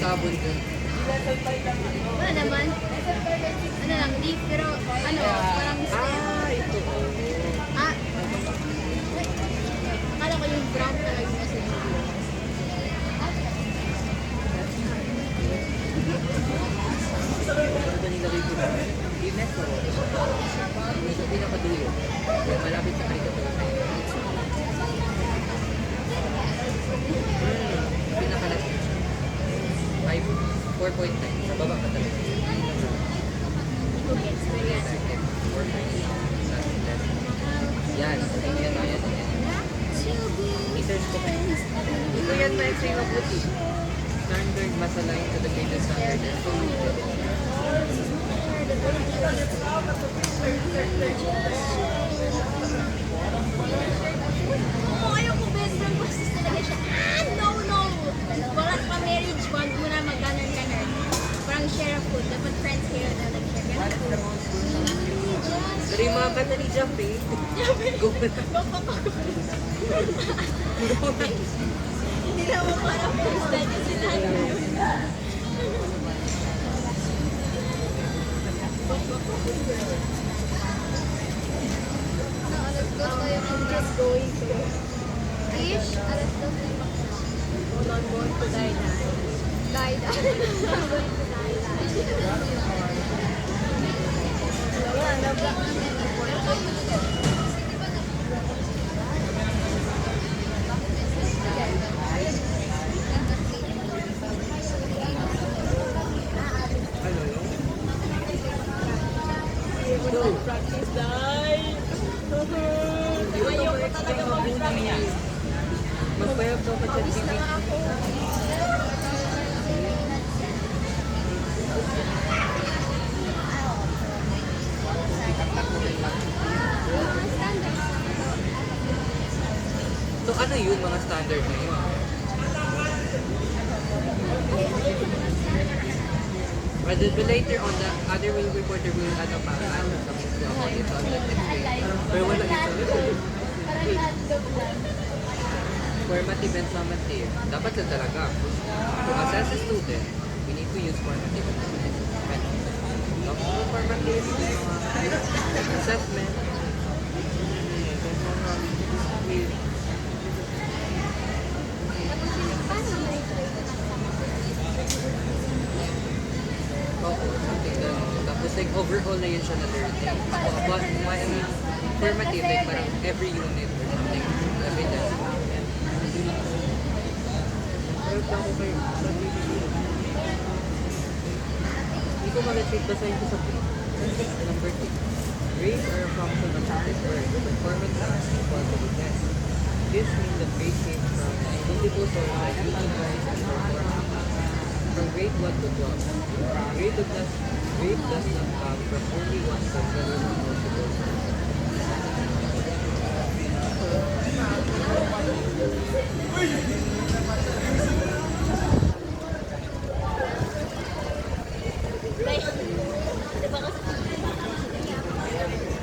sabon dyan. Wala naman. Ano lang, leaf, pero ano, parang stem. Ito. Ah, akala ko yung brown talaga yung kasi. Ano ba nilagay ko na? Yung next ko. Yung sa pinakadulo. Yung malapit sa krito. Pinakalas. 4.9. Sa baba ka talaga. Experience. 4.9. Yan. Yan. I-search ko pa. Ito yan pa extra na puti. Standard masalign to the greatest standard and so Oo, ayaw ko best friend ko sis talaga siya. No. Wala pa marriage, wag mo na mag-ganon. Parang share of food. Dapat friends kayo na nag-share. Ganon. pero yung mga kanta ni Jaffy, go na. Hindi naman parang first time yung sinabi mo. Alas 2 tayo I'm just going to Ish, alas 2 tayo I'm going to die. I'm going to Wala, na-block namin. Ano yun? Practice die. Ayaw ko talaga mag-practice. Magpayag daw pa Pawis dyan. na nga ako. So ano yun mga standard na yun? But later on, the other reporter will ano pa, ano sabi ko ako dito on the next day. Pero wala ito. Parang hotdog lang. Formative and summative. Dapat na talaga. To assess a student, we need to use formative and summative. Formative, assessment. Oo, something ganun. Tapos like overall na yun siya na learning. But formative, like parang every unit or something. Every test. Pero ako kayo, hindi ko mag-check basahin ko sa book. Number 2. Grades are a function of status work. Performance is equal to the test. This means that grade came from multiple sources like UTIs and performance. From grade 1 to 12. Grade does not come from only one source rather than multiple sources. Di ba kasi?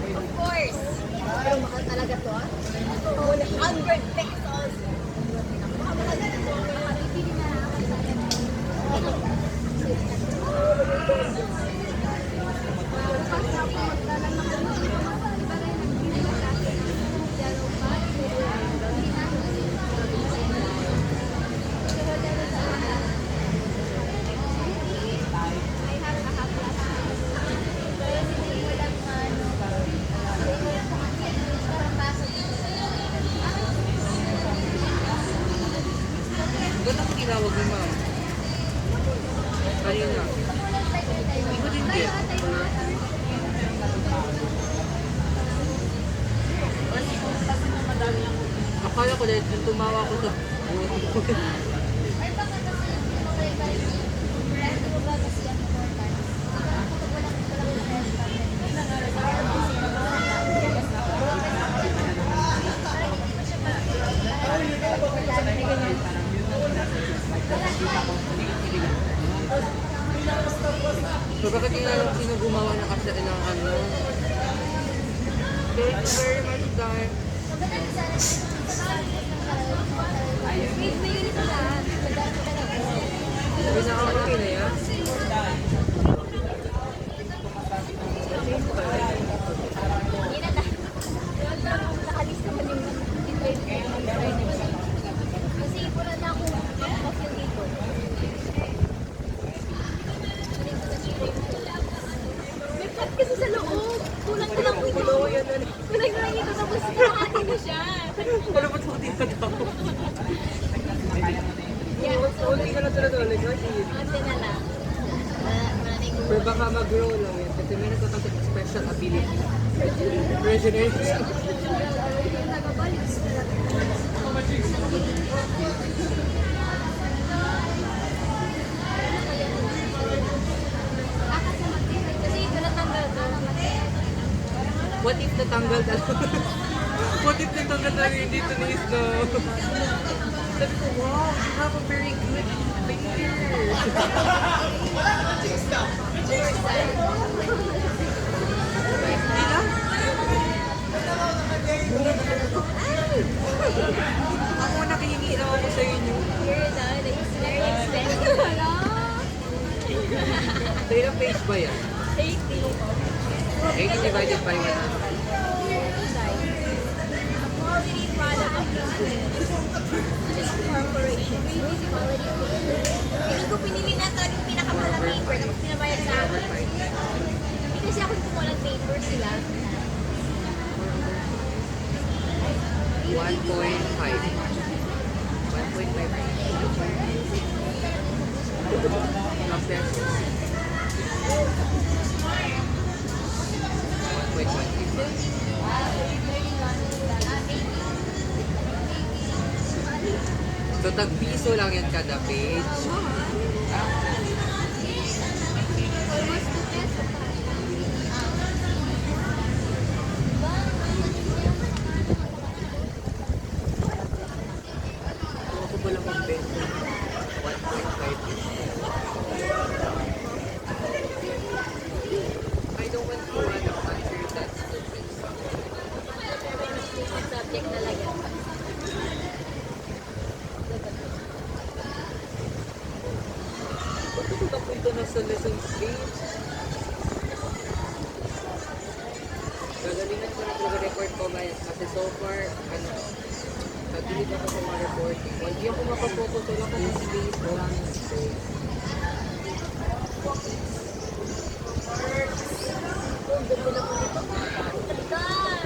Of course. Pero mahal talaga to ah. 100 pesos. Ba't ako tinawag ni ma'am? Kanina. Hindi ko din get. Akala ko dahil nung tumawa ko sa So bakit tinanong sino gumawa na kasi ng ano? Thank you very much, Dai. Pinaka-okay na yan. Hindi na tayo. Nakalis naman yung kasi wala na akong coffee dito. May pot kasi sa loob. Kulang ko lang ito. Kulang yan. Kulang ko lang ito. Tapos kalahati na siya. Wala ba't mo dito daw? Yeah. Hindi ka na talaga ulit. Ate na lang. Wala na yung Pero baka mag-grow lang yan. Kasi meron ka kasi special ability. Regeneration. Kasi ito natanggal ko. What if natanggal talaga? What if natanggal talaga yung dito ni Isno? Sabi ko, wow, you have a very good finger. Hindi na? Ako nakihingi lang ako sa inyo. You're done. It's very expensive. Wala. Sa ilang page ba yan? 80. 80 divided by 100. Quality product of corporation. Feeling ko pinili na talaga yung pinakamalang paper tapos pinabayad sa akin. Hindi kasi ako kumuha ng paper sila. 1.5. 1.5. Pesos. 1.1. So, tag-piso lang yan kada page. Almost 2 pesos. Kung ako ba lang ang peso? 1.5. I don't want to answer that stupid stuff. Subject talaga. Bakit napunta na sa lesson 3? Gagalingan ko na mag-report ko ba kasi so far, nag-delete ako sa mga reporting. Hindi ako makapokus, wala ko ng space, wala ng space. Ang ganda na po nito. Tagal!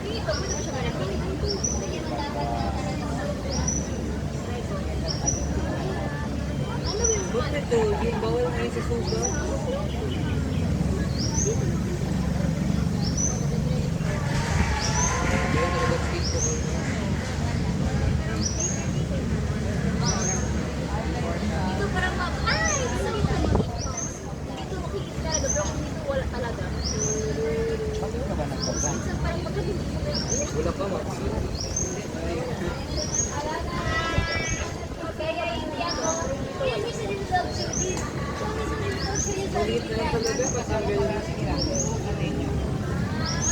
Dito, pwede ko siya ma-refill. Ano yung Bakit ito? Yung bawal na yun sa suga? Kaya nag-speak ko ko. Dito parang ay! Gusto mo dito. Dito makikita talaga, pero kung dito wala talaga. Minsan parang pagkating Wala ka, Max. Maliit na lang talaga, patanggal na.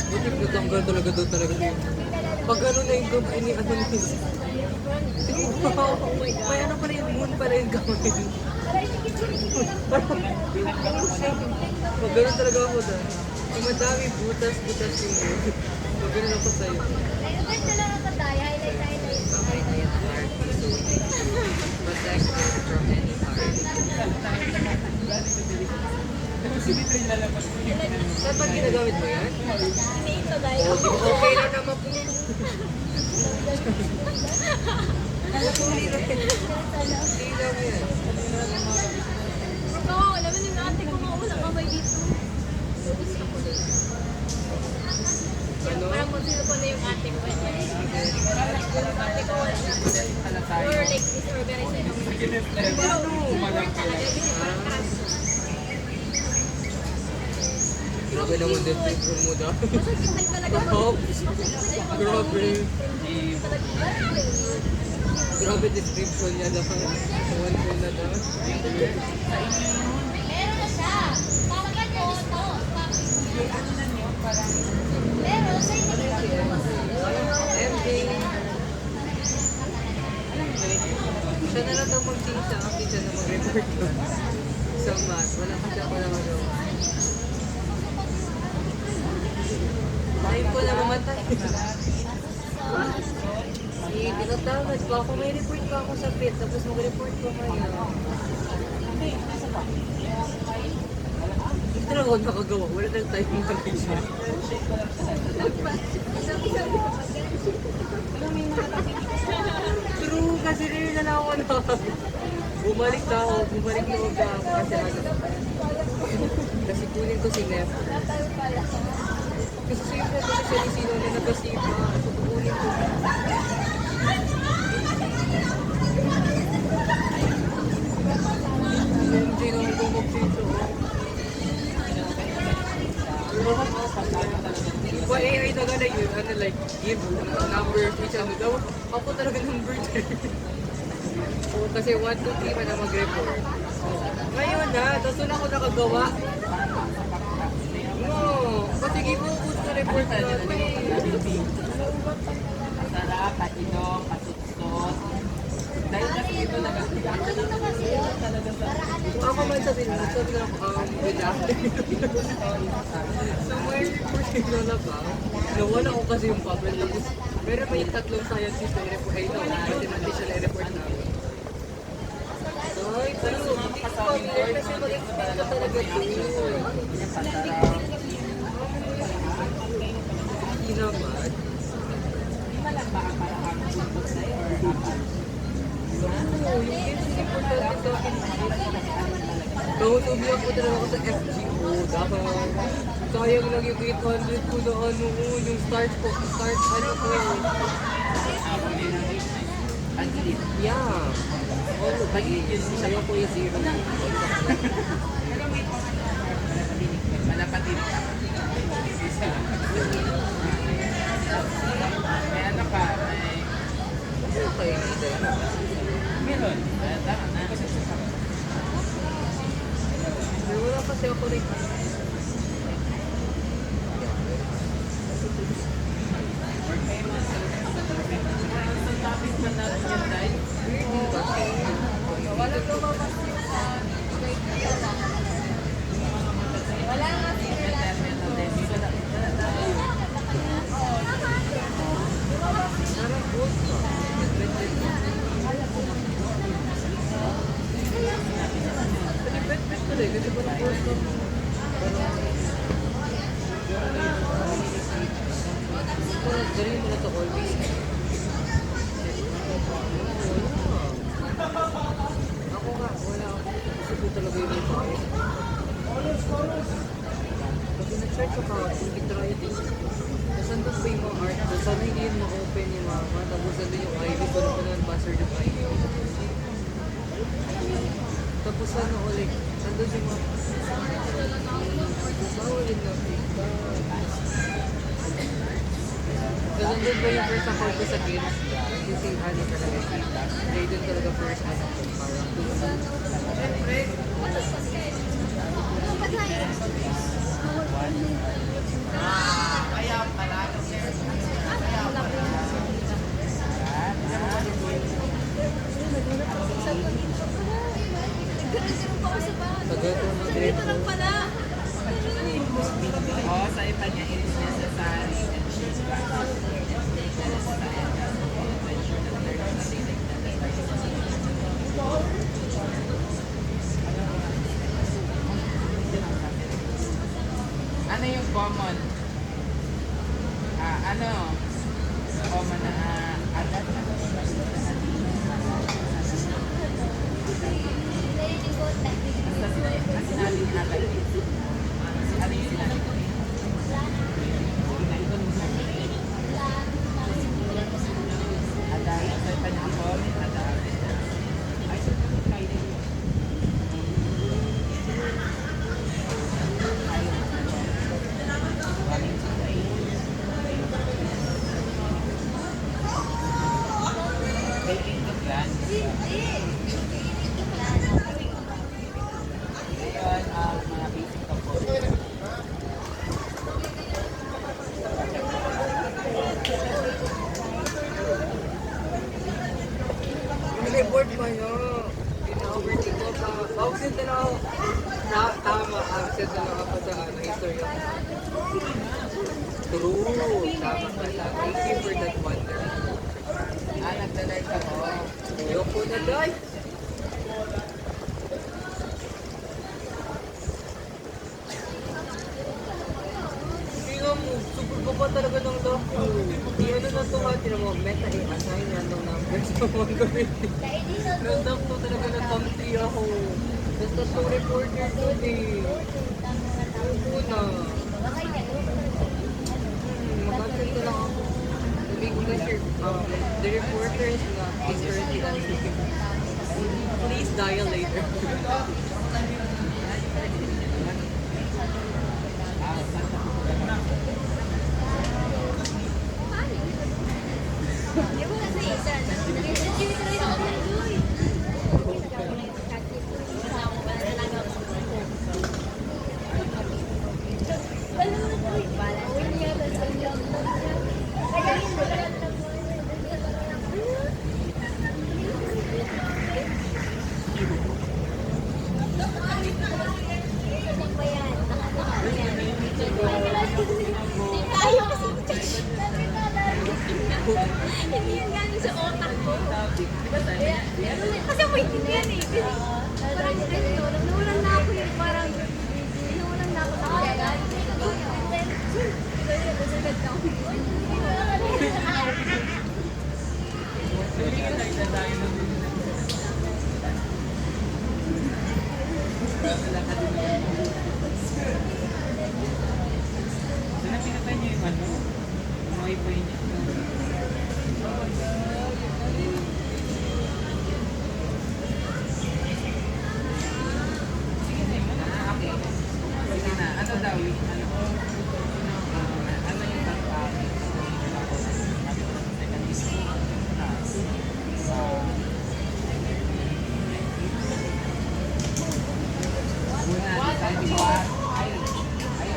Buti natanggal talaga doon talaga yun. Pag ano na yung gamay ni ano nila. Wow! May ano pala yung moon pala yung gamay. Pag gano'n talaga ako doon. Yung madami butas-butas yung moon. Pag gano'n ako sa'yo. Gamay na yan, hard. Protect it from any harm. Saan ba ginagamit mo yan? Oh, di ba okay lang naman po. Nakakuli na yan. Okay lang yan. Oo, naman yung ate ko mga walang kamay dito. Gusto ko din. Ano? Parang kung sino ko na yung ate ko. Yung ate ko wala na. Or like disorganized. Ano? Grabe naman din picture mo daw. Masakit talaga. Oh, grabe. Grabe description niya daw. Ewan ko na daw. Meron na siya. Talaga to. Pero, sa Ano yung si MJ? MJ. Siya na lang daw mag-sisa kasi siya na mag-report doon. Sa math. Wala kasi ako na magawa. Time ko na mamatay. Tinatawag ko ako. May report pa ako sa pit. Tapos mag-report ko ngayon. Hindi talaga ako nakagawa. Wala nang time mo kami siya. True, kasi rin na ako na. Bumalik na ako. Bumalik na ako kasi ano. Kasi kunin ko si Nef. Kasi siyempre kasi siya ni Sino na nagkasipa. So kukunin ko. MJ na ako mag-sito. Well, AI na gana yun, ano like, give number of each ano daw. Ako talaga number 3. So, kasi 1, 2, 3 pa na mag-report. Ngayon na, tapos wala ako nakagawa. No, kasi give mo po sa report na. Masarap, patinong, patutsot. Dahil kasi ito Kanina kasi yun. Paraan na Kung ako man sabihin, sabi ko good afternoon. So, may report na na ba? Nawala ko kasi yung papel. Tapos, pero may tatlong scientist na i-report. Ay, no, mathematician na i-report namin. So, ito, hindi ko familiar kasi mag-explain ko talaga ito. Hindi naman. No, yung games is important sa akin. Nahutubihan ko talaga ako sa FGO. Dahil sayang lang yung 800 ko na ano ko, yung start ano ko. Yeah. Oh, lagi yun. Sayo ko yung zero. Malapatinig ka. May ano ka, may Okay, hindi. meron. Tama na. Pero wala kasi ako rin. Topic man natin yun, Day. Weirdly kasi. Wala lumabas yung wala nga Terminal Levy. Parang good ka. Kasi bet ko rin. Kasi parang good ka. Parang galing mo na ito always. Ako nga, wala ako. Gusto ko talaga yung may bias. Kasi na-search ko kahapon, i-try din. Tapos andun pa yung mga art ko. Sana hindi yun ma-open yung mga. Tapos andun yung ID ko na pa password yung ID. Tapos ano ulit, andun yung mga. Bawalin na feedback. Tapos andun ba yung first account ko sa games? Kasi si Honey talaga yung feedback. Kaya doon talaga first ano ko. Parang siyempre, Kaya pala. tagal ko mag-grade Dito lang pala. Oo, sa iba niya, it is necessary and she's ano yung common? Ano? Common na agad na. Sinabi ni agad. Ano yung sinabi ko? Ada, sa iba niya ako, ada. Ay, sa kayo. Baking the plan. Ngayon, mga Record pa nyo. Pina-overtake ko pa. Absent na ako. Tama, absent na ako sa history of True. Tama ka lang. Thank you for that wonder. Nagdalay ka mo. Ayoko na, guys. Tingnan mo, super baba talaga ng lock ko. Di ano na ito ha, tinan mo, meta assign random numbers sa mga gamitin. Nandang to talaga na tamti ako. Basta to reporter doon eh. Opo na. Mag-answer ko lang ako. Sabihin ko na sir, the reporter is currently unspeaking. Please dial later. Di ba kasi isa? Ayaw kasi hindi yan galing sa otak ko. Kasi may din yan eh. Parang ganito, nawalan na ako yung parang nawalan na ako na kaya. Sana pinatay niyo yung ano? Yung wifi niya. Okay. Sige na. Ano daw? Ano yung Muna, deciding what? Ayaw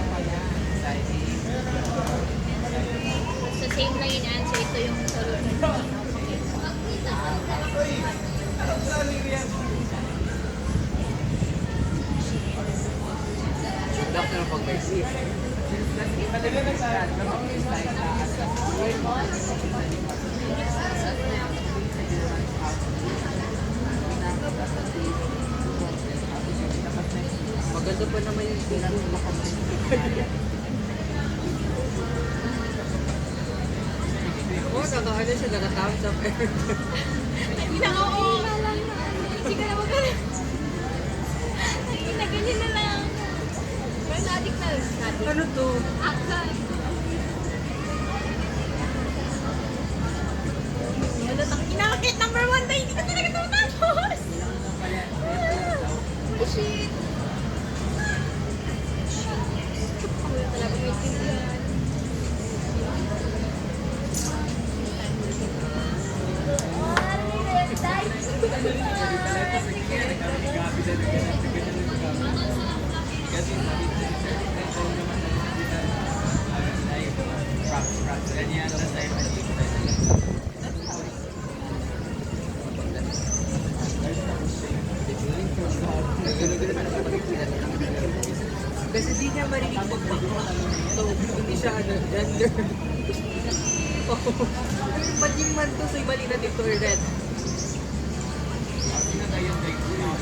pa niya. Deciding. So same lang yung answer, ito yung solution. Doctor ng pag-receive. Maganda pa naman yung Oo, nakaano siya, nakatawag sa Hindi na oo. Hindi ka na magana. Hindi na ganyan na lang. Parang nadik na. Nadik. Ano to? Akal. Ano tang kinakit number 1 na hindi ka talaga tumatapos. Holy shit. Wala talaga may tingnan. Kasi di niya marinig magbako. So, hindi siya gender. Pag yung man to, so ibali na dito red.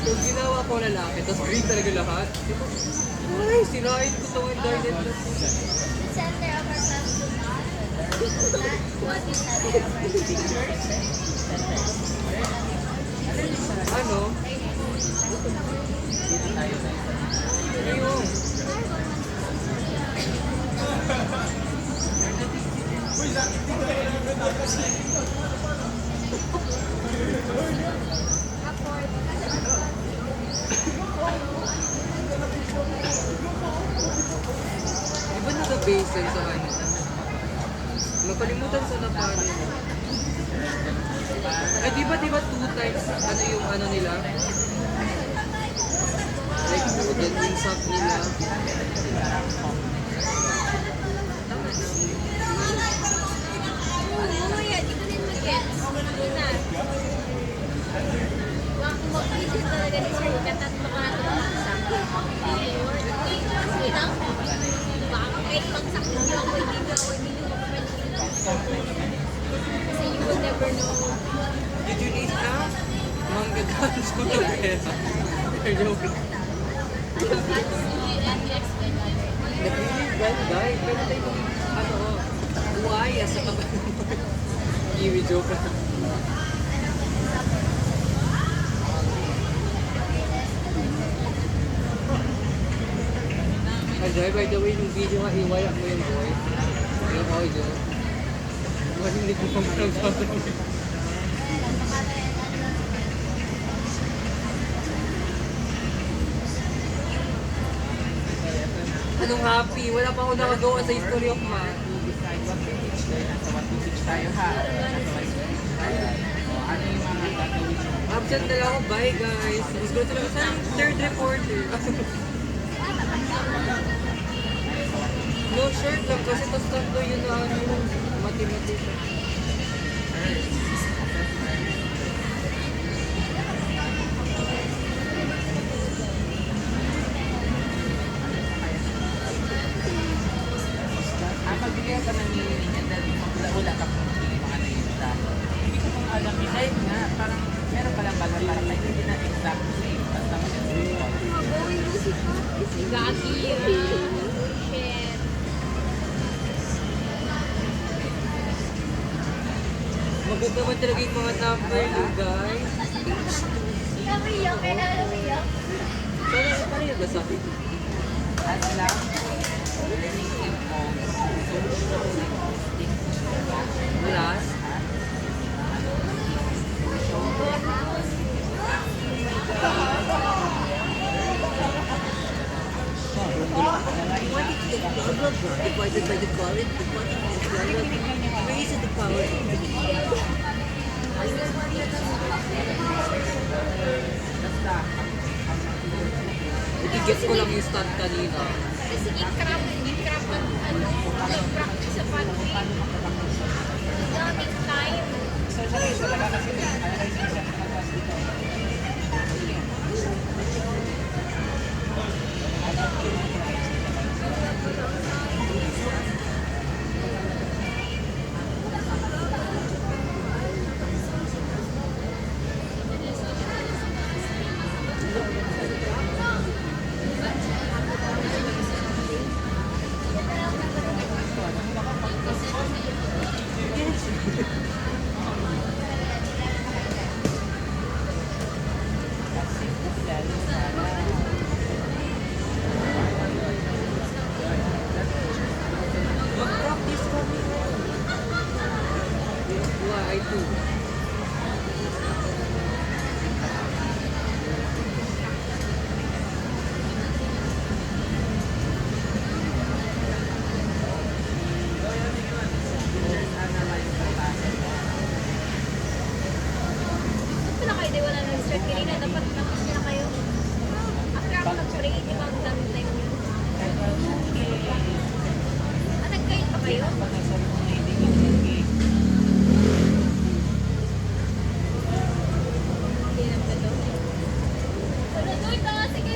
So, ginawa ko lalaki, tapos green talaga lahat. Ay, sirain ko itong internet na to. Center of our classroom. What is center of our pictures? Ano? Ano yung? Di ba naka-basin sa ano? Nakalimutan sa napano. Ay, di ba 2 times ano yung ano nila? Like food and things up nila. Mamaya, di ko din mag-gets. Ano na? talaga ni Sir, katatlo ka na ito makasama. Sige lang. Kahit magsak ninyo ako, hindi nyo mapapansin. Kasi you will never know. Did you need out? Manggaganos ko na pera. You're joking. That's you and you explain better. Nag-release well, guys. Pwede tayo mag, buhaya sa kabanan. Kiwi joke lang. Joy, by the way, yung video nga, iwaya mo yung boy. Yung audio. Marinig mo pang sabi. Anong happy? Wala pa ako nakagawa sa history of math. Decide what to teach tayo. Nasa what to teach tayo ha. Nasa what to teach tayo. O, ano yung mga gagawin mo? Absent na lang ako. Bye, guys. Let's go to the third reporter. No shirt lang kasi tas tatlo yun na ano yung mathematician. Magbigay ka ng meaning and then magula-ula ka kung yung mga naiinta. Hindi ko pang alam, live nga, parang meron palang baga para kayo hindi na exact same. Basta mag-explain. Going music pa. Gagi. Shit. Maganda ba talaga yung mga number nyo, guys? Namiyak, kaya namiyak. Paano yung basahin? At lang, learning involves social linguistic. Last? What is the problem? Divided by the quality, the quantity is relevant. Raise the power. Basta, I-guess ko lang yung stand kanina. Kasi i-crap ang nag-practice sa pag-gaming time. social talaga kasi analyzing siya ng pagwas dito. Mag-practice kami. Why, I do. Ba't pala kayo di wala nag-start kanina? Dapat tapos na kayo. After ako nag-pray, di ba ang dami time yun? Nag-guide pa kayo? Pag nasa reading yung game, Hindi lang ba ito? Tuloy ka, sige.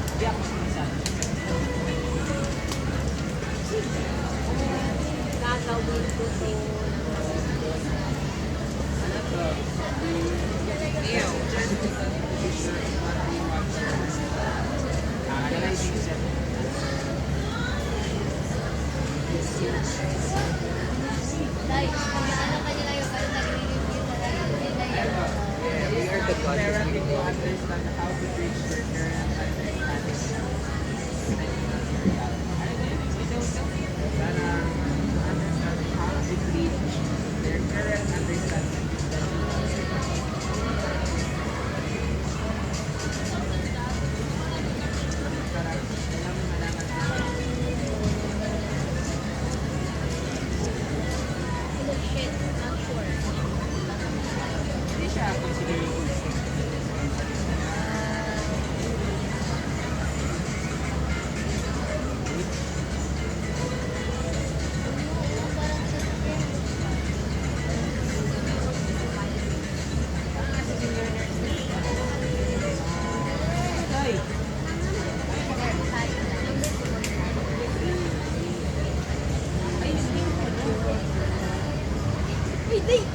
Hindi ako sinasabi. Gagawin ko to. Analyzing siya. Like, ano kanila yung parang nag-review na lang. We are the Therapy to gods. understand how to reach your current life status. Sana Day!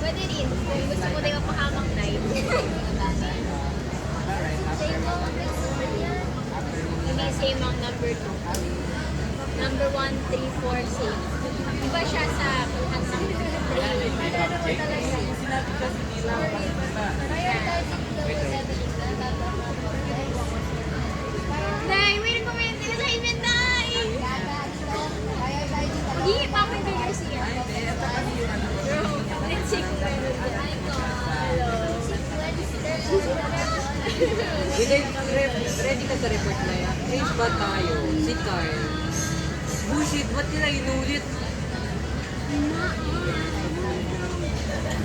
Pwede rin. Kung gusto ko din mapakamang night. Alright, after Same ang hindi same ang number 2. Number 1, 3, 4, same. Iba siya sa kulhang ng 3. sinabi kasi nila, basta Day, may recommend nila sa event, Day! Hindi pa ako yung Garcia. Let's see kung meron din. Hello. Ready ka sa report na yan? Age ba tayo? Si Kyle. Bullshit, ba't nila inulit?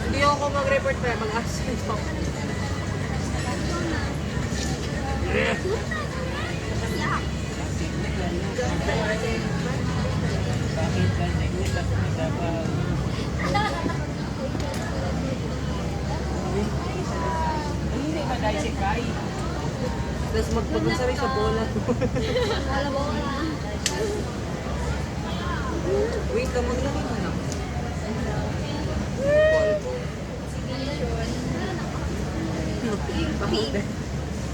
Hindi ako mag-report pa, mag-absent ako. bakit ba nag-ulit ako nagkakaw? Hindi ba dahil si Kai? Tapos magpag-usari sa bola. Wait lang, maglagay mo lang. Polvo.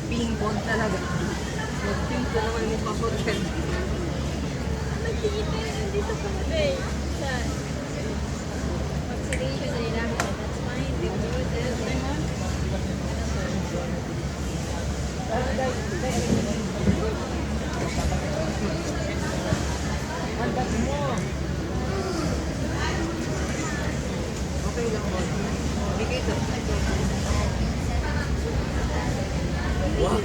Ping pong talaga. Mag-ping ko naman yung mukha ko rin. Magtingin tayo dito pa Day. Sa vaccination na nila. That's fine. They do it. Andas mo! Okay lang mo. Bigay ito. Wow!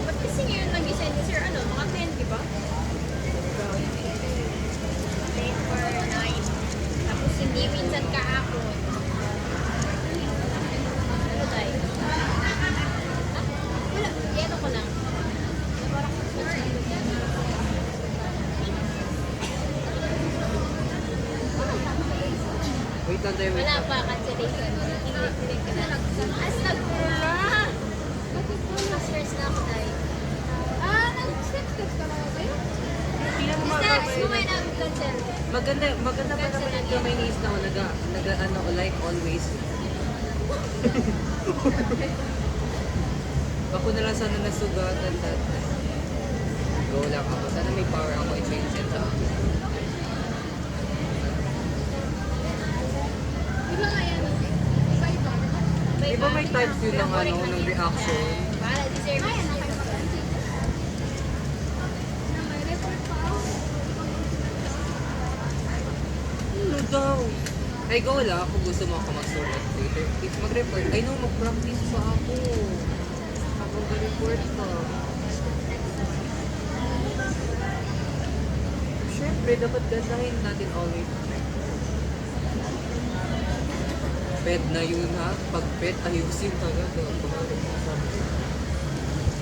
Ba't kasi ngayon nag-design ni Sir ano? Mga 10, di ba? 10 or 9. Tapos hindi minsan kahapon. Ano tayo? Wala. Yeno ko lang. Wait lang tayo. Wala pa cancellation. Hindi ko na. As nagpula! Stress na ako tayo. Nag-text ka na ba yun? Text mo may nag-cancel. Maganda pa naman yung kamay ni Isna ko. Nag-ano ko like always. Ako na lang sana nasugatan that time. Go lang ako. Sana may power ako i-change it sa akin. Iba nga yan. Iba-iba. Di ba may types yun ng ano, ng reaction? Para deserve it. Ano daw? Ay, go lang. Kung gusto mo ako mag-sulat later. If mag-report, I know mag-practice pa ako. Ako mag-report pa. Siyempre, dapat gandahin natin always. Pet na yun ha. Pag pet, ayusin talaga. Pumalik mo sa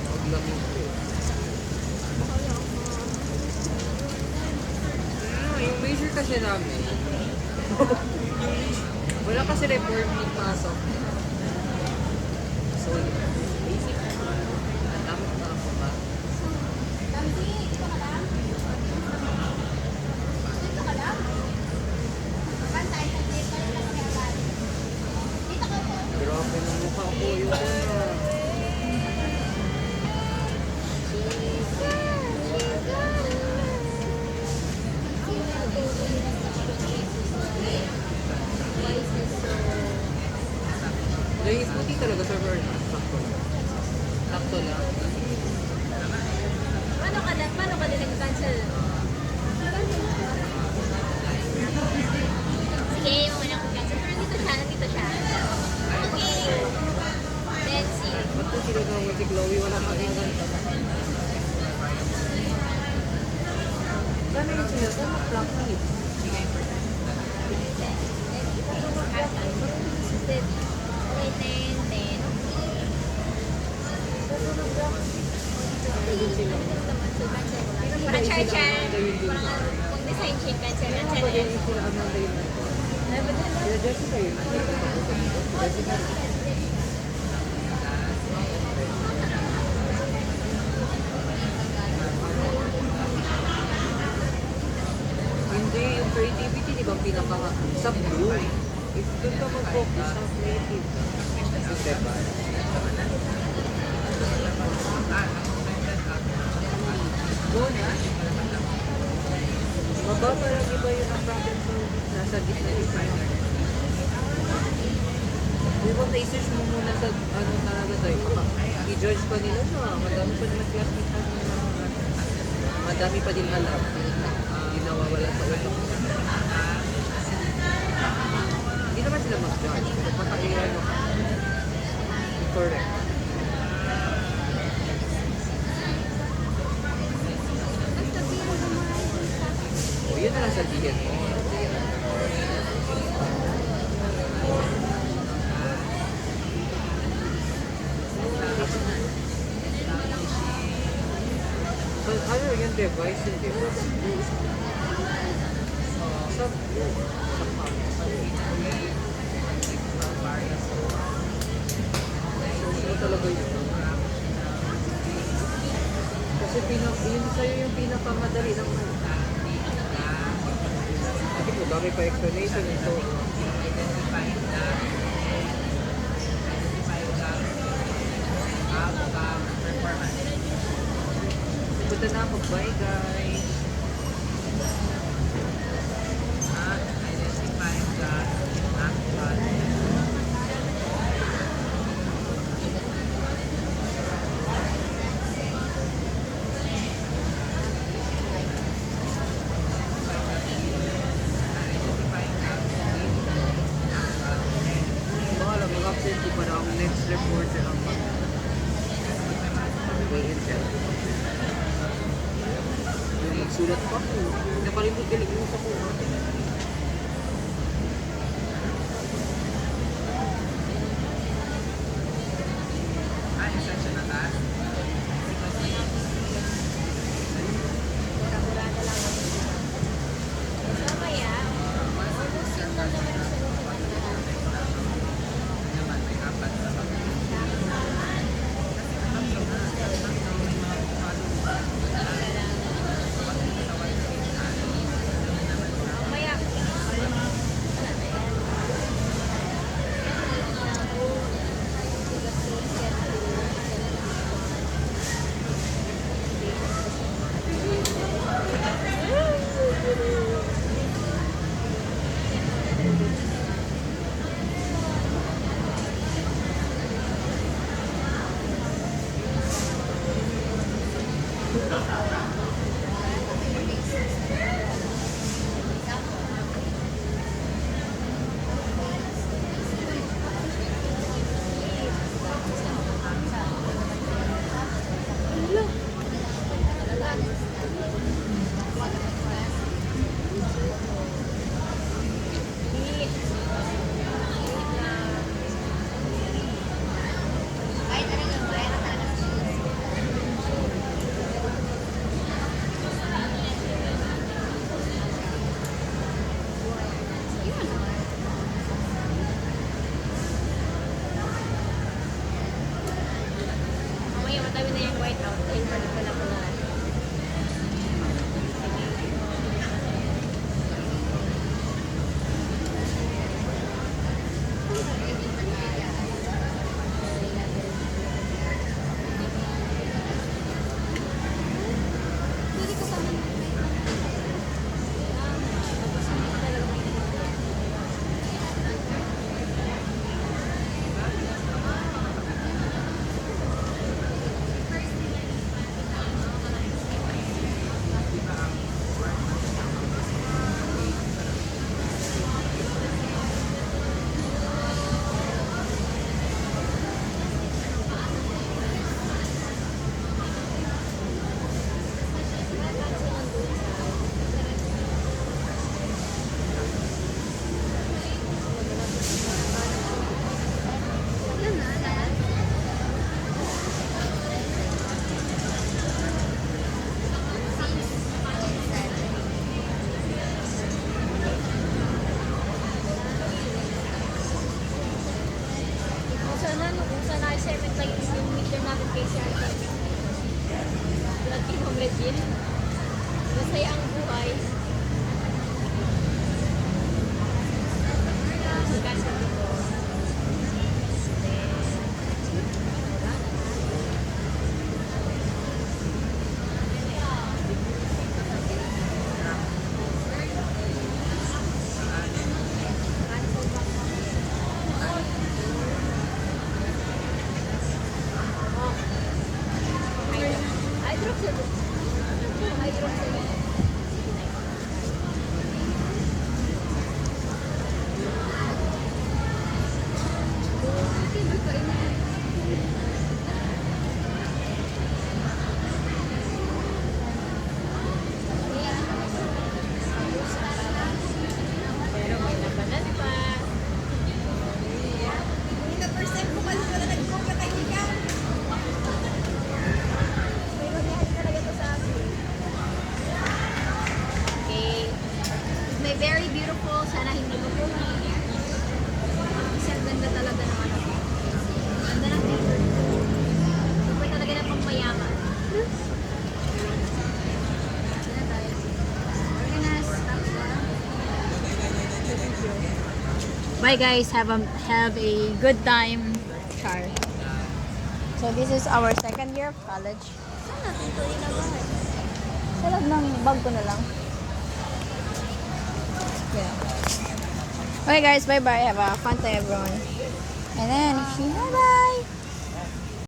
pag lamig ko. Yung measure kasi namin. Wala kasi report ni pasok. So, basic. Tama ba ako ba? Grabe ng mukha ko yun. Dahil puti talaga sa Verna. Sakto lang. Sakto lang. Paano ka din nag-cancel? Sige, yung muna mag-cancel. Pero nandito siya. Okay. Let's see. Ba't ko sila na si Chloe? Wala maging ganda. Sana yung sila? Sana practice. Parang char-char. Parang kung design sheet, cancel. Ano ba yan yung sila Amanda yun? Sila Jessica yun. Jessica. pinaka sa blue. If doon ka mag-focus sa creative, diba? Doon na. Mababa lang iba yun ang problem solving. Nasa gitna iba yun. Huwag na-search mo muna sa ano talaga tayo. I-judge pa nila siya. Madami pa naman classmates natin na madami pa din alam. Hindi nawawala sa utak. Hindi naman sila mag-judge. Pero patailan mo. Correct. O, yun na lang sabihin mo. So, ano yung device yun, di ba? Sa so, talaga yun. Kasi yun sa'yo yung pinakamadali ng kasi mo, dami pa explanation ito. Punta na ako. Bye, guys. Baka lang, mag-update ko para ang next reporter ang mag-intel. Sulat pa ko. Nakalimut galing mo sa kuha. Mura-mura na lang. So, kaya, almost yun lang naman ang sagot sa mamaya. Kahit anong yung bayaran talaga sa yun. Mamaya matabi na yung white out dahil pala pala pala. Pwede ka pa kung sana assignment lang yung midterm natin kay Sir Arthur. Tulad kay Ma'am Regine. Masaya ang buhay. Mayroon sa'yo. Pero may labanan pa. Hindi na first time ko kasi wala nag-copy kay ikaw. May mangyari talaga to sa akin. Okay. May very beautiful. Sana hindi mo po. Isang ganda talaga ng ano. Ganda ng picture. Super talaga na pang mayaman. Saan na tayo? Organize. Tapos na. Bye guys, have a good time. Char. So this is our second year of college. Saan natin ito ilagay? Sa loob ng bag ko na lang. Yeah. Okay guys, bye bye. Have a fun time everyone. And then, bye bye.